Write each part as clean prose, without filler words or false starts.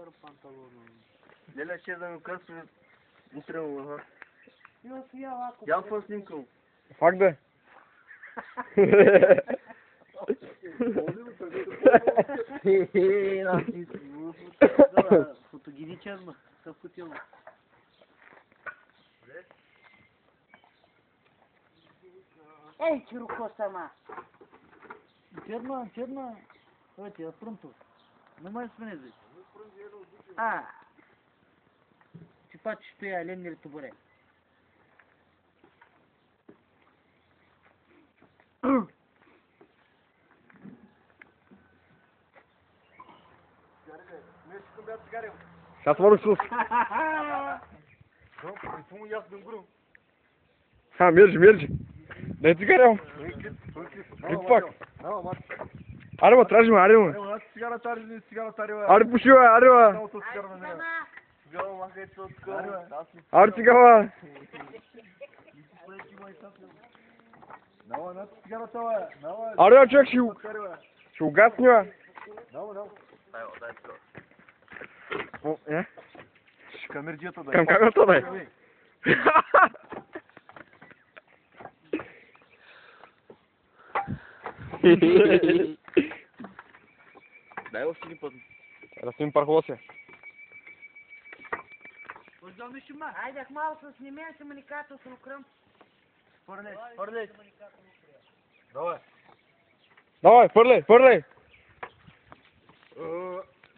старый панталон. Lela ще да ми късва утрем, ага. Я Я по снимкам. Факт да. Фотогеничен, как хотел. Ей, чуруко сама. Черна. Вот я пронто. Не можешь спрятать. Типа что я ленер тубуре. Сейчас выручил. Почему я с Дунгуром? Ha merge. Дай цигарем. Gitpak. Araba tražimo, araba. Sigara tarıyor. Arı pušio, araba. Auto sigara ne? Sigara mahket sotko. Arı cigava. Nava, sigara tava. Nava. Arı čovjek si ugasnio. Nava. Дай то. O, ne? Камер где-то дай. Kamera to daj. Дай его снимать. Расим пархосе. Айде, малко снимем комуникатор с рукром. Орлей. Давай. Давай, пырлай.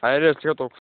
Hayır, çıkart ok.